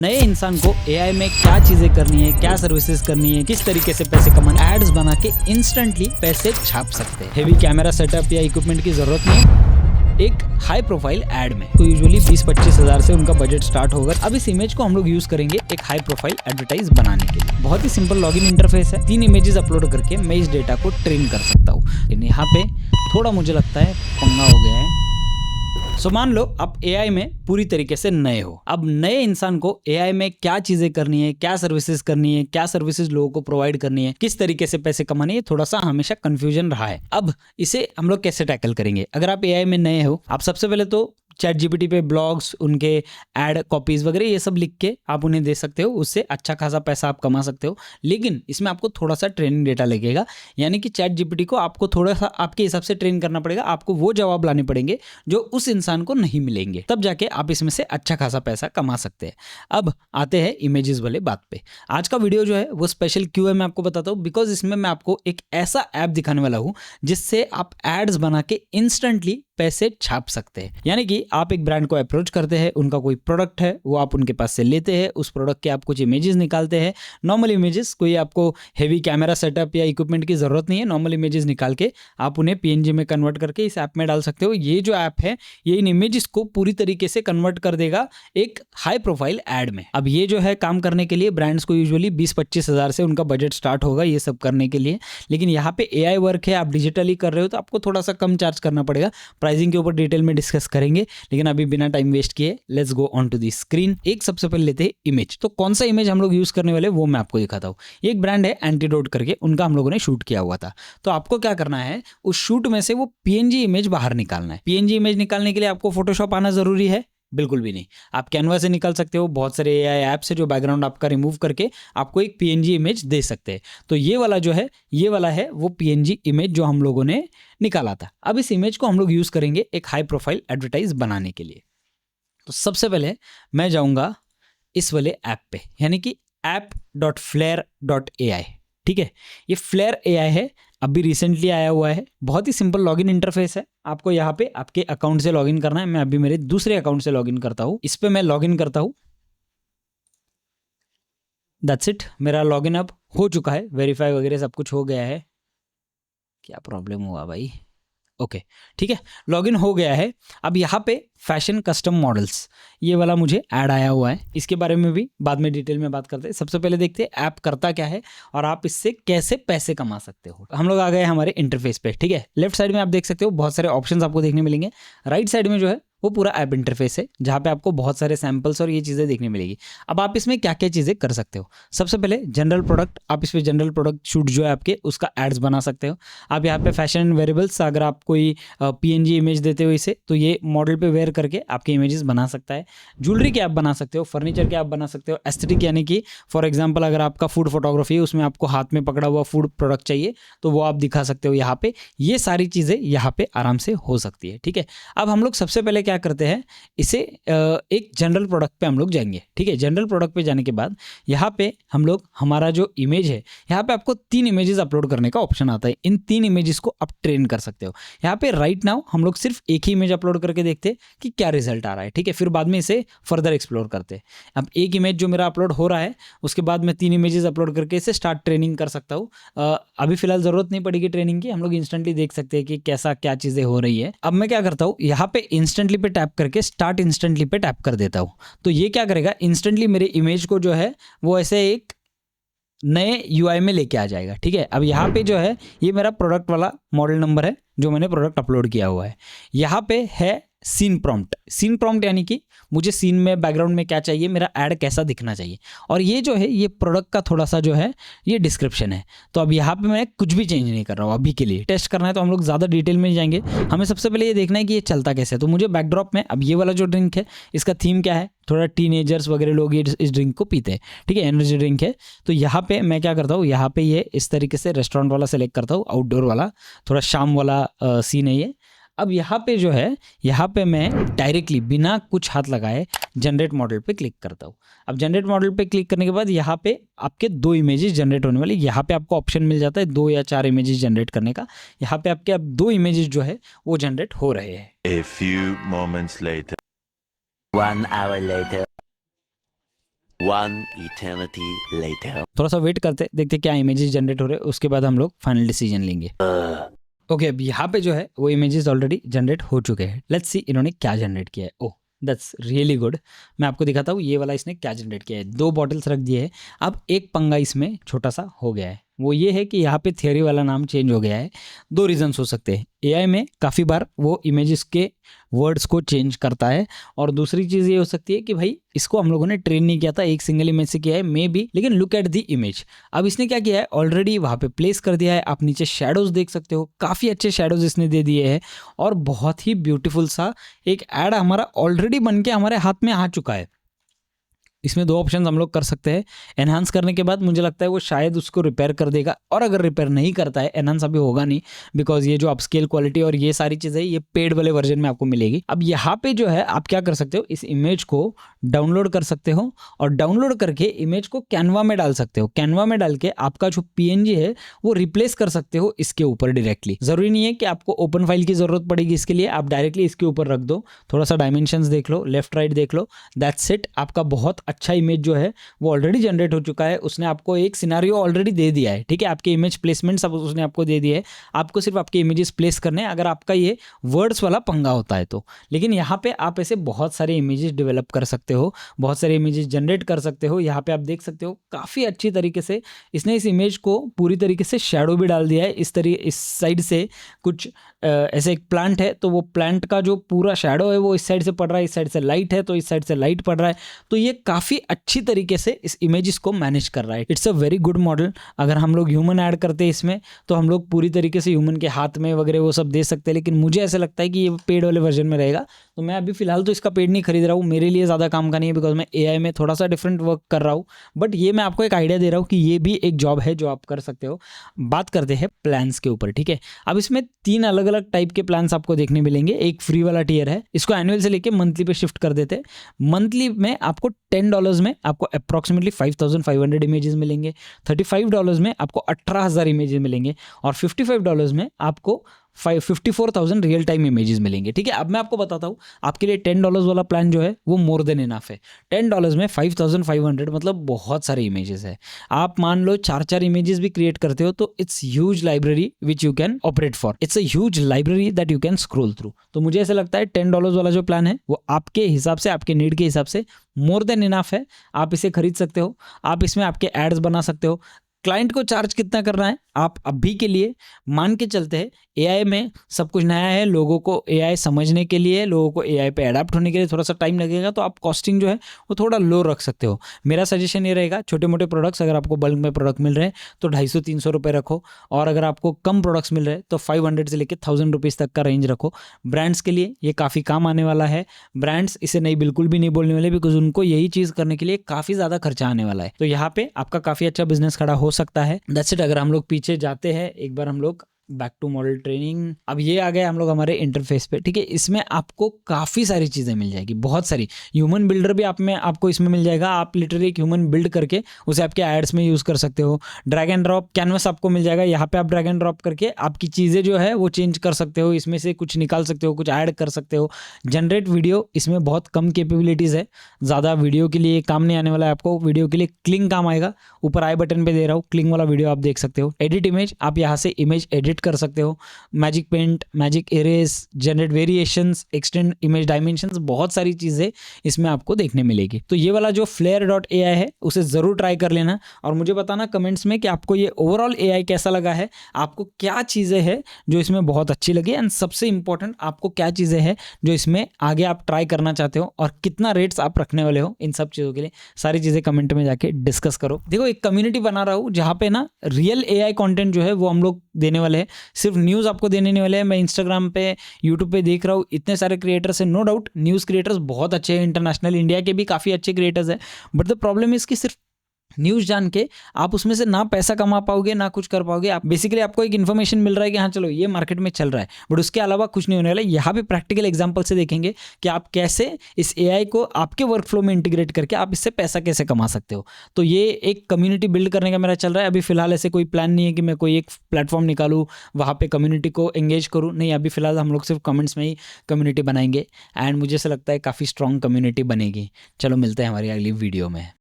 नए इंसान को एआई में क्या चीजें करनी है, क्या सर्विसेज करनी है, किस तरीके से पैसे कमाने, एड्स बना के इंस्टेंटली पैसे छाप सकते हैं। हेवी कैमरा सेटअप या इक्विपमेंट की जरूरत नहीं। एक हाई प्रोफाइल एड में तो यूजुअली 20-25 हज़ार से उनका बजट स्टार्ट होगा। अब इस इमेज को हम लोग यूज करेंगे एक हाई प्रोफाइल एडवर्टाइज बनाने के लिए। बहुत ही सिंपल लॉगिन इंटरफेस है। 3 इमेजेस अपलोड करके मैं इस डेटा को ट्रेन कर सकता हूँ। लेकिन यहाँ पे थोड़ा मुझे लगता है पंगा हो गया है। सो मान लो आप एआई में पूरी तरीके से नए हो। अब नए इंसान को एआई में क्या चीजें करनी है, क्या सर्विसेज करनी है, क्या सर्विसेज लोगों को प्रोवाइड करनी है, किस तरीके से पैसे कमाने है, थोड़ा सा हमेशा कंफ्यूजन रहा है। अब इसे हम लोग कैसे टैकल करेंगे? अगर आप एआई में नए हो, आप सबसे पहले तो चैट जीपीटी पे ब्लॉग्स, उनके एड कॉपीज वगैरह ये सब लिख के आप उन्हें दे सकते हो। उससे अच्छा खासा पैसा आप कमा सकते हो। लेकिन इसमें आपको थोड़ा सा ट्रेनिंग डेटा लगेगा, यानी कि चैट जीपीटी को आपको थोड़ा सा आपके हिसाब से ट्रेन करना पड़ेगा। आपको वो जवाब लाने पड़ेंगे जो उस इंसान को नहीं मिलेंगे, तब जाके आप इसमें से अच्छा खासा पैसा कमा सकते हैं। अब आते हैं इमेजेस वाले बात पे। आज का वीडियो जो है वो स्पेशल क्यों है मैं आपको बताता हूँ। बिकॉज इसमें मैं आपको एक ऐसा ऐप दिखाने वाला हूँ जिससे आप एड्स बना के इंस्टेंटली पैसे छाप सकते हैं। यानी कि आप एक ब्रांड को अप्रोच करते हैं, उनका कोई प्रोडक्ट है वो आप उनके पास से लेते हैं, उस प्रोडक्ट के आप कुछ इमेजेस निकालते हैं, नॉर्मल इमेजेस, कोई आपको हेवी कैमरा सेटअप या इक्विपमेंट की जरूरत नहीं है। नॉर्मल इमेजेस निकाल के आप उन्हें पीएनजी में कन्वर्ट करके इस ऐप में डाल सकते हो। ये जो ऐप है ये इन इमेजेस को पूरी तरीके से कन्वर्ट कर देगा एक हाई प्रोफाइल एड में। अब ये जो है काम करने के लिए ब्रांड्स को यूजुअली 20-25 हज़ार से उनका बजट स्टार्ट होगा ये सब करने के लिए। लेकिन यहाँ पे एआई वर्क है, आप डिजिटली कर रहे हो तो आपको थोड़ा सा कम चार्ज करना पड़ेगा। प्राइसिंग के ऊपर डिटेल में डिस्कस करेंगे, लेकिन अभी बिना टाइम वेस्ट किए let's go on to the screen. एक सबसे पहले लेते हैं इमेज। तो कौन सा इमेज हम लोग यूज करने वाले वो मैं आपको दिखाता हूँ। एक ब्रांड है एंटीडोट करके, उनका हम लोगों ने शूट किया हुआ था। तो आपको क्या करना है, उस शूट में से वो पीएनजी इमेज बाहर निकालना है। पीएनजी इमेज निकालने के लिए आपको फोटोशॉप आना जरूरी है? बिल्कुल भी नहीं। आप कैनवा से निकाल सकते हो। बहुत सारे एआई ऐप से जो बैकग्राउंड आपका रिमूव करके आपको एक पीएनजी इमेज दे सकते हैं। तो ये वाला जो है, ये वाला है वो पीएनजी इमेज जो हम लोगों ने निकाला था। अब इस इमेज को हम लोग यूज करेंगे एक हाई प्रोफाइल एडवर्टाइज बनाने के लिए। तो सबसे पहले मैं जाऊंगा इस वाले ऐप पे, यानी कि app.flare.ai। ठीक है, ये फ्लेयर एआई है, अभी रिसेंटली आया हुआ है। बहुत ही सिंपल लॉगिन इंटरफेस है। आपको यहाँ पे आपके अकाउंट से लॉगिन करना है। मैं अभी मेरे दूसरे अकाउंट से लॉगिन करता हूँ। इस पे मैं लॉगिन करता हूँ। दैट्स इट, मेरा लॉगिन अब हो चुका है, वेरीफाई वगैरह सब कुछ हो गया है। क्या प्रॉब्लम हुआ भाई? ओके ठीक है, लॉगिन हो गया है। अब यहाँ पे फैशन कस्टम मॉडल्स ये वाला मुझे ऐड आया हुआ है। इसके बारे में भी बाद में डिटेल में बात करते हैं। सबसे पहले देखते हैं ऐप करता क्या है और आप इससे कैसे पैसे कमा सकते हो। हम लोग आ गए हमारे इंटरफेस पे। ठीक है, लेफ्ट साइड में आप देख सकते हो बहुत सारे ऑप्शंस आपको देखने मिलेंगे। राइट साइड में जो है वो पूरा ऐप इंटरफेस है, जहाँ पे आपको बहुत सारे सैंपल्स और ये चीज़ें देखने मिलेगी। अब आप इसमें क्या क्या चीज़ें कर सकते हो। सबसे पहले जनरल प्रोडक्ट, आप इस पर जनरल प्रोडक्ट शूट जो है आपके उसका एड्स बना सकते हो। आप यहाँ पे फैशन एंड वेरेबल्स, अगर आप कोई पीएनजी इमेज देते हो इसे, तो ये मॉडल पे वेयर करके आपके इमेजेस बना सकता है। ज्वेलरी के आप बना सकते हो, फर्नीचर के आप बना सकते हो। एस्थेटिक यानी कि फॉर एग्जांपल अगर आपका फूड फोटोग्राफी है, उसमें आपको हाथ में पकड़ा हुआ फूड प्रोडक्ट चाहिए तो वो आप दिखा सकते हो यहाँ पे। ये सारी चीज़ें यहाँ पे आराम से हो सकती है। ठीक है, अब हम लोग सबसे पहले क्या करते हैं, इसे एक जनरल प्रोडक्ट पे हम लोग जाएंगे। ठीक है, जनरल प्रोडक्ट पे जाने के बाद यहाँ पे हम लोग हमारा जो इमेज है, यहाँ पे आपको 3 इमेजेस अपलोड करने का ऑप्शन आता है। इन 3 इमेजेस को आप ट्रेन कर सकते हो। यहाँ पे राइट नाउ हम लोग सिर्फ एक ही इमेज अपलोड करके देखते हैं कि क्या रिजल्ट आ रहा है। ठीक है, फिर बाद में इसे फर्दर एक्सप्लोर करते हैं। अब एक इमेज जो मेरा अपलोड हो रहा है, उसके बाद मैं 3 इमेजेस अपलोड करके इसे स्टार्ट ट्रेनिंग कर सकता हूँ। अभी फिलहाल जरूरत नहीं पड़ेगी ट्रेनिंग की, हम लोग इंस्टेंटली देख सकते हैं कि कैसा क्या चीज़ें हो रही है। अब मैं क्या करता हूँ, यहाँ पे इंस्टेंटली पे टैप करके स्टार्ट इंस्टेंटली पे टैप कर देता हूँ। तो ये क्या करेगा, इंस्टेंटली मेरे इमेज को जो है वो ऐसे एक नए यूआई में लेके आ जाएगा। ठीक है, अब यहाँ पे जो है ये मेरा प्रोडक्ट वाला मॉडल नंबर है जो मैंने प्रोडक्ट अपलोड किया हुआ है। यहाँ पे है सीन प्रॉम्प्ट। सीन प्रॉम्प्ट यानी कि मुझे सीन में बैकग्राउंड में क्या चाहिए, मेरा ऐड कैसा दिखना चाहिए। और ये जो है ये प्रोडक्ट का थोड़ा सा जो है ये डिस्क्रिप्शन है। तो अब यहाँ पे मैं कुछ भी चेंज नहीं कर रहा हूँ अभी के लिए। टेस्ट करना है तो हम लोग ज़्यादा डिटेल में जाएंगे। हमें सबसे पहले ये देखना है कि ये चलता कैसे है। तो मुझे बैकड्रॉप में अब ये वाला जो ड्रिंक है इसका थीम क्या है, थोड़ा टीनेजर्स वगैरह लोग ये इस ड्रिंक को पीते हैं। ठीक है, एनर्जी ड्रिंक है। तो यहाँ पे मैं क्या करता हूँ, यहाँ पे ये इस तरीके से रेस्टोरेंट वाला सेलेक्ट करता हूँ, आउटडोर वाला, थोड़ा शाम वाला सीन है ये। अब यहाँ पे जो है, यहाँ पे मैं डायरेक्टली बिना कुछ हाथ लगाए जनरेट मॉडल पे क्लिक करता हूँ। अब जनरेट मॉडल पे क्लिक करने के बाद यहाँ पे आपके 2 इमेजेस जनरेट होने वाले। यहाँ पे आपको ऑप्शन मिल जाता है 2 या 4 इमेजेस जनरेट करने का। यहाँ पे आपके अब 2 इमेजेस जो है वो जनरेट हो रहे हैं। A few moments later. 1 hour later. One eternity later. थोड़ा सा वेट करते देखते क्या इमेजेस जनरेट हो रहे हैं, उसके बाद हम लोग फाइनल डिसीजन लेंगे। ओके, अब यहाँ पे जो है वो इमेजेस ऑलरेडी जनरेट हो चुके हैं। लेट्स सी इन्होंने क्या जनरेट किया है। Oh that's really good. मैं आपको दिखाता हूँ ये वाला इसने क्या जनरेट किया है। 2 बॉटल्स रख दिए हैं। अब एक पंगा इसमें छोटा सा हो गया है, वो ये है कि यहाँ पे थियरी वाला नाम चेंज हो गया है। 2 रीजंस हो सकते हैं। एआई में काफ़ी बार वो इमेजेस के वर्ड्स को चेंज करता है, और दूसरी चीज़ ये हो सकती है कि भाई इसको हम लोगों ने ट्रेन नहीं किया था, एक सिंगल इमेज से किया है मे बी, लेकिन लुक एट द इमेज। अब इसने क्या किया है, ऑलरेडी वहाँ पे प्लेस कर दिया है। आप नीचे शेडोज देख सकते हो, काफ़ी अच्छे शेडोज इसने दे दिए हैं, और बहुत ही ब्यूटीफुल सा एक ऐड हमारा ऑलरेडी बन के हमारे हाथ में आ चुका है। इसमें 2 ऑप्शन हम लोग कर सकते हैं। एनहांस करने के बाद मुझे लगता है वो शायद उसको रिपेयर कर देगा, और अगर रिपेयर नहीं करता है, एनहांस अभी होगा नहीं, बिकॉज ये जो अपस्केल क्वालिटी और ये सारी चीज़ें ये पेड वाले वर्जन में आपको मिलेगी। अब यहाँ पे जो है आप क्या कर सकते हो, इस इमेज को डाउनलोड कर सकते हो, और डाउनलोड करके इमेज को कैनवा में डाल सकते हो। कैनवा में डाल के आपका जो PNG है वो रिप्लेस कर सकते हो इसके ऊपर डायरेक्टली। जरूरी नहीं है कि आपको ओपन फाइल की जरूरत पड़ेगी इसके लिए, आप डायरेक्टली इसके ऊपर रख दो, थोड़ा सा डायमेंशंस देख लो, लेफ्ट राइट देख लो, दैट्स इट। आपका बहुत अच्छा इमेज जो है वो ऑलरेडी जनरेट हो चुका है। उसने आपको एक सिनारियो ऑलरेडी दे दिया है, ठीक है। आपके इमेज प्लेसमेंट सब उसने आपको दे दिए है, आपको सिर्फ आपके इमेजेस प्लेस करने हैं, अगर आपका ये वर्ड्स वाला पंगा होता है तो। लेकिन यहाँ पे आप ऐसे बहुत सारे इमेजेस डेवलप कर सकते हो, बहुत सारे इमेजेस जनरेट कर सकते हो। यहाँ पे आप देख सकते हो काफ़ी अच्छी तरीके से इसने इस इमेज को पूरी तरीके से शैडो भी डाल दिया है। इस साइड से कुछ ऐसे एक प्लांट है, तो वो प्लांट का जो पूरा शैडो है वो इस साइड से पड़ रहा है, इस साइड से लाइट है तो इस साइड से लाइट पड़ रहा है। तो ये काफ़ी अच्छी तरीके से इस इमेजेस को मैनेज कर रहा है। It's a very good model. अगर हम लोग ह्यूमन ऐड करते हैं इसमें, तो हम लोग पूरी तरीके से ह्यूमन के हाथ में वगैरह वो सब दे सकते हैं, लेकिन मुझे ऐसा लगता है कि ये पेड वाले वर्जन में रहेगा। तो मैं अभी फिलहाल तो इसका पेड नहीं खरीद रहा हूँ, मेरे लिए ज़्यादा काम का नहीं है, बिकॉज मैं AI में थोड़ा सा डिफरेंट वर्क कर रहा हूँ। बट ये मैं आपको एक आइडिया दे रहा हूँ कि ये भी एक जॉब है जो आप कर सकते हो। बात करते हैं प्लान्स के ऊपर, ठीक है। अब इसमें 3 अलग अलग टाइप के प्लान्स आपको देखने मिलेंगे। एक फ्री वाला टियर है, इसको एनुअल से लेके मंथली पे शिफ्ट कर देते हैं। मंथली में आपको $10 में आपको अप्रॉक्सीमेटली 5500 इमेजेस मिलेंगे। $35 में आपको 18,000 इमेजेस मिलेंगे, और $55 में आपको 54,000 रियल टाइम इमेजेस मिलेंगे, ठीक है। अब मैं आपको बताता हूँ, आपके लिए $10 वाला प्लान जो है वो मोर देन इनफ है। $10 में 5500 मतलब बहुत सारे इमेजेस है। आप मान लो 4 इमेजेस भी क्रिएट करते हो तो it's huge library which you can operate for. It's a huge library that you can scroll through. तो मुझे ऐसा लगता है $10 वाला जो प्लान है वो आपके हिसाब से, आपके नीड के हिसाब से मोर देन इनफ है। आप इसे खरीद सकते हो, आप इसमें आपके एड्स बना सकते हो। क्लाइंट को चार्ज कितना करना है आप अभी के लिए मान के चलते हैं। AI में सब कुछ नया है, लोगों को AI समझने के लिए, लोगों को AI पे अडाप्ट होने के लिए थोड़ा सा टाइम लगेगा, तो आप कॉस्टिंग जो है वो थोड़ा लो रख सकते हो। मेरा सजेशन ये रहेगा, छोटे मोटे प्रोडक्ट्स अगर आपको बल्क में प्रोडक्ट मिल रहे हैं तो 250-300 रुपये रखो, और अगर आपको कम प्रोडक्ट्स मिल रहे हैं तो 500 से लेकर 1000 रुपीज़ तक का रेंज रखो। ब्रांड्स के लिए ये काफ़ी काम आने वाला है। ब्रांड्स इसे नहीं, बिल्कुल भी नहीं बोलने वाले, बिकॉज उनको यही चीज़ करने के लिए काफ़ी ज़्यादा खर्चा आने वाला है। तो यहाँ पे आपका काफ़ी अच्छा बिजनेस खड़ा हो सकता है। That's it. अगर हम लोग पीछे जाते हैं एक बार, हम लोग बैक टू मॉडल ट्रेनिंग, अब ये आ गए हम लोग हमारे इंटरफेस पे, ठीक है। इसमें आपको काफ़ी सारी चीज़ें मिल जाएगी, बहुत सारी। ह्यूमन बिल्डर भी आपको इसमें मिल जाएगा। आप लिटरली एक ह्यूमन बिल्ड करके उसे आपके एड्स में यूज़ कर सकते हो। ड्रैग एंड ड्रॉप कैनवस आपको मिल जाएगा, यहाँ पे आप ड्रैग एंड ड्रॉप करके आपकी चीज़ें जो है वो चेंज कर सकते हो, इसमें से कुछ निकाल सकते हो, कुछ ऐड कर सकते हो। जनरेट वीडियो, इसमें बहुत कम कैपेबिलिटीज़ है, ज़्यादा वीडियो के लिए काम नहीं आने वाला है आपको। वीडियो के लिए क्लिंग काम आएगा, ऊपर आई बटन पे दे रहा हूँ, क्लिंग वाला वीडियो आप देख सकते हो। एडिट इमेज, आप यहाँ से इमेज एडिट कर सकते हो। Magic paint, magic erase, generate variations, extend image dimensions, बहुत सारी चीज़ें इसमें आपको देखने मिलेगी। तो ये वाला जो flare.ai है उसे ज़रूर ट्राई कर लेना, और मुझे बताना कमेंट्स में कि आपको ये ओवरऑल AI कैसा लगा है, आपको क्या चीज़ें हैं जो इसमें बहुत अच्छी लगी, एंड सबसे इंपॉर्टेंट आपको क्या चीज़ें हैं जो इसमें आगे आप ट्राई करना चाहते हो, और कितना रेट्स आप रखने वाले हो इन सब चीज़ों के लिए। सारी चीज़ें कमेंट में जाके डिस्कस करो। देखो, एक कम्युनिटी बना रहा हूँ जहाँ पे ना रियल AI कंटेंट जो है वो हम लोग देने वाले हैं, सिर्फ न्यूज़ आपको देने नहीं वाले हैं। मैं इंस्टाग्राम पे, यूट्यूब पे देख रहा हूँ, इतने सारे क्रिएटर्स हैं, नो डाउट न्यूज़ क्रिएटर्स बहुत अच्छे हैं, इंटरनेशनल, इंडिया के भी काफ़ी अच्छे क्रिएटर्स हैं। बट द प्रॉब्लम इज कि सिर्फ न्यूज़ जान के आप उसमें से ना पैसा कमा पाओगे ना कुछ कर पाओगे। आप बेसिकली आपको एक इन्फॉर्मेशन मिल रहा है कि हाँ चलो ये मार्केट में चल रहा है, बट उसके अलावा कुछ नहीं होने वाला है। यहाँ पे प्रैक्टिकल एग्जांपल से देखेंगे कि आप कैसे इस AI को आपके वर्क फ्लो में इंटीग्रेट करके आप इससे पैसा कैसे कमा सकते हो। तो ये एक कम्युनिटी बिल्ड करने का मेरा चल रहा है। अभी फिलहाल ऐसे कोई प्लान नहीं है कि मैं कोई एक प्लेटफॉर्म निकालूँ, वहाँ पर कम्युनिटी को एंगेज करूँ, नहीं। अभी फिलहाल हम लोग सिर्फ कमेंट्स में ही कम्युनिटी बनाएंगे, एंड मुझे ऐसा लगता है काफ़ी स्ट्रॉन्ग कम्युनिटी बनेगी। चलो मिलते हैं हमारी अगली वीडियो में।